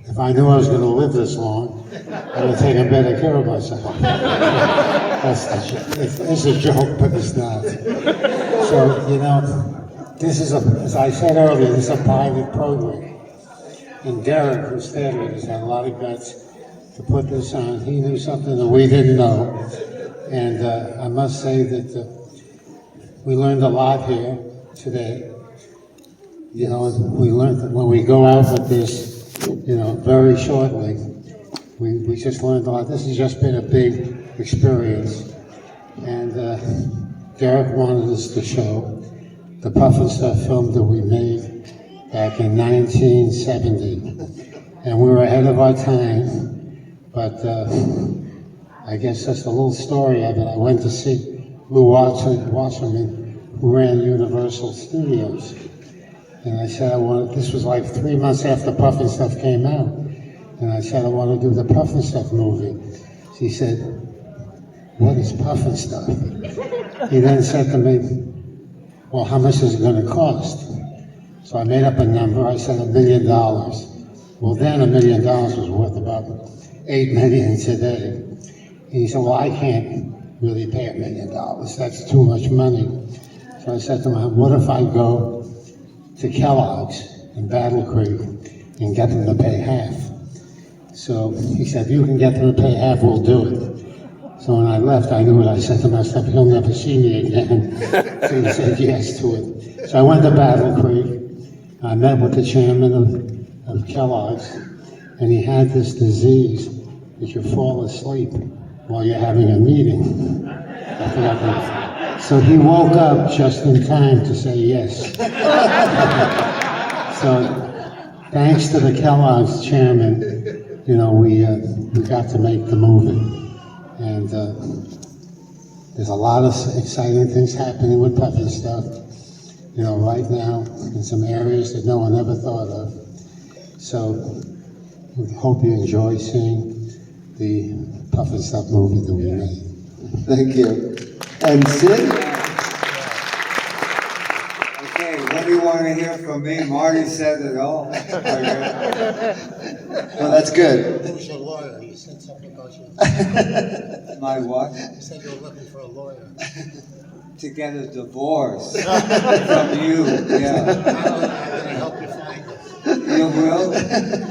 if I knew I was going to live this long, I would take better care of myself. It's a joke, but it's not. So, you know, this is, as I said earlier, this is a pilot program. And Derek, who's theater, has had a lot of guts to put this on. He knew something that we didn't know. And I must say that we learned a lot here today. You know, we learned that when we go out with this, you know, very shortly, we just learned a lot. This has just been a big experience. And Derek wanted us to show the Pufnstuf film that we made back in 1970. And we were ahead of our time, but I guess just a little story of it. I went to see Lou Wasserman, who ran Universal Studios. And I said, this was like 3 months after Pufnstuf came out. And I said, I want to do the Pufnstuf movie. She said, what is Pufnstuf? He then said to me, well, how much is it going to cost? So I made up a number. I said $1 million. Well, then $1 million was worth about $8 million today. And he said, well, I can't really pay $1 million. That's too much money. So I said to him, what if I go to Kellogg's in Battle Creek and get them to pay half? So he said, if you can get them to pay half, we'll do it. So when I left, I knew what I said to myself, he'll never see me again. So he said yes to it. So I went to Battle Creek. I met with the chairman of Kellogg's, and he had this disease that you fall asleep while you're having a meeting. I forgot that. So he woke up just in time to say yes. So thanks to the Kellogg's chairman, you know, we got to make the movie. And there's a lot of exciting things happening with Pufnstuf, you know, right now in some areas that no one ever thought of. So we hope you enjoy seeing the Pufnstuf movie that we made. Thank you. And Sid? Okay, what do you want to hear from me? Marty said it all. Well, that's good. Who's your lawyer? He said something about you. My what? He said you were looking for a lawyer. To get a divorce from you, yeah. I'm going to help you find it. You will?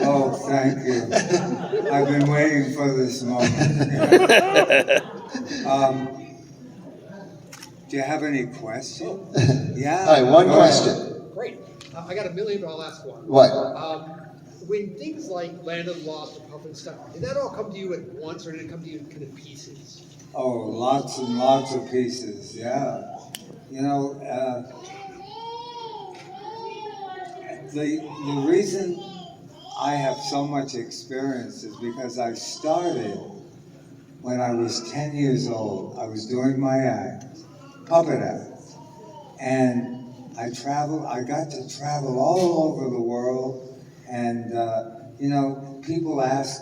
Oh, thank you. I've been waiting for this moment. Do you have any questions? Yeah. All right, one question. Great. I got $1 million last one. What? When things like Land of the Lost and Pufnstuf, did that all come to you at once, or did it come to you in kind of pieces? Oh, lots and lots of pieces, yeah. You know, the reason I have so much experience is because I started when I was 10 years old. I was doing my act, puppet act, and I got to travel all over the world, and you know, people ask,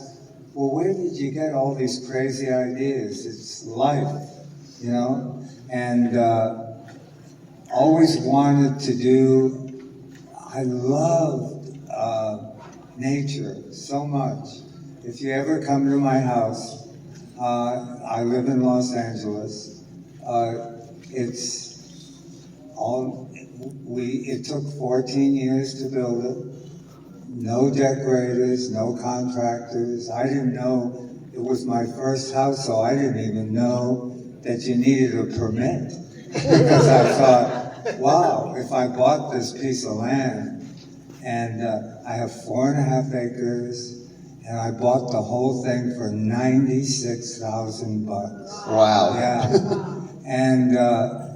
well, where did you get all these crazy ideas? It's life, you know? And always wanted to do, I loved nature so much. If you ever come to my house, I live in Los Angeles. It took 14 years to build it. No decorators, no contractors. I didn't know, it was my first house, so I didn't even know that you needed a permit. Because I thought, wow, if I bought this piece of land, and I have 4.5 acres, and I bought the whole thing for $96,000. Wow. Yeah.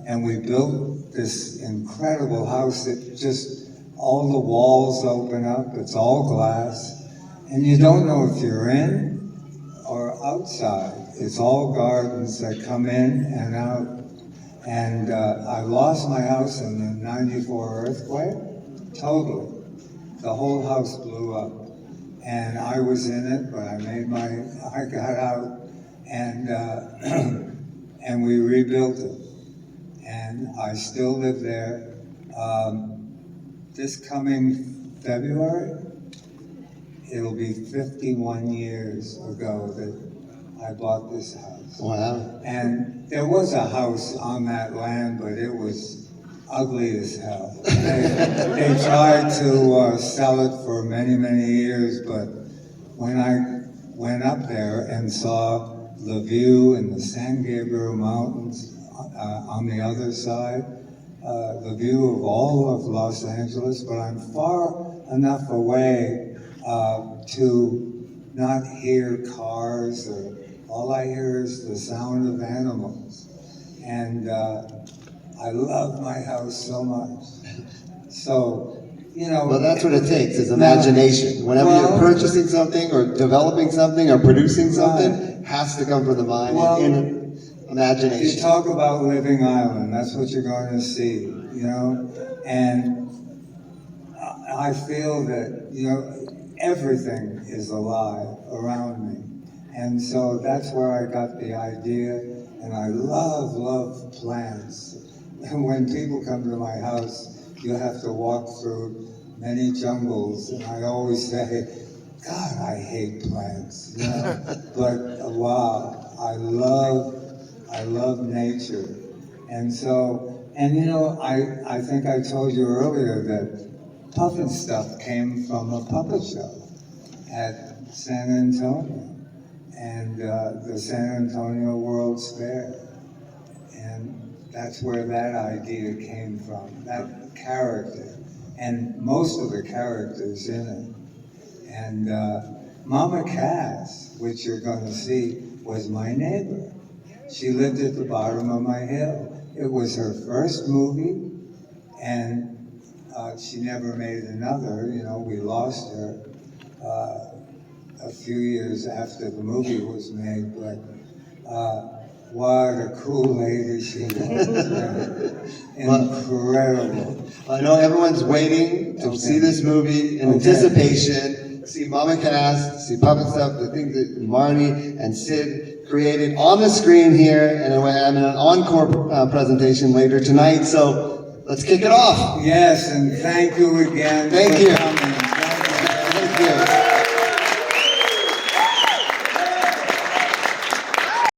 And we built this incredible house that just, all the walls open up, it's all glass, and you don't know if you're in or outside. It's all gardens that come in and out. And I lost my house in the '94 earthquake, totally. The whole house blew up. And I was in it, but I got out, and and we rebuilt it. And I still live there. This coming February it'll be 51 years ago that I bought this house. Wow. And there was a house on that land, but it was ugly as hell. They tried to sell it for many, many years, but when I went up there and saw the view in the San Gabriel Mountains on the other side, the view of all of Los Angeles, but I'm far enough away to not hear cars, or all I hear is the sound of animals. And I love my house so much. So, you know. Well, that's what it takes, is imagination. Whenever you're purchasing something or developing something or producing something, it has to come from the mind and imagination. You talk about living island, that's what you're going to see, you know? And I feel that, you know, everything is alive around me. And so that's where I got the idea, and I love plants. And when people come to my house, you have to walk through many jungles, and I always say, God, I hate plants, you know? But wow, I love nature. And so, and you know, I think I told you earlier that Pufnstuf came from a puppet show at San Antonio, and the San Antonio World's Fair. And that's where that idea came from, that character, and most of the characters in it. And Mama Cass, which you're going to see, was my neighbor. She lived at the bottom of my hill. It was her first movie, and she never made another. You know, we lost her a few years after the movie was made, but what a cool lady she was. Incredible. I know everyone's waiting to see this movie in anticipation, see Mama Cass, see Pufnstuf, the things that Marty and Sid created on the screen here, and we're having an encore presentation later tonight, so let's kick it off. Yes, and thank you again Thank for you. coming.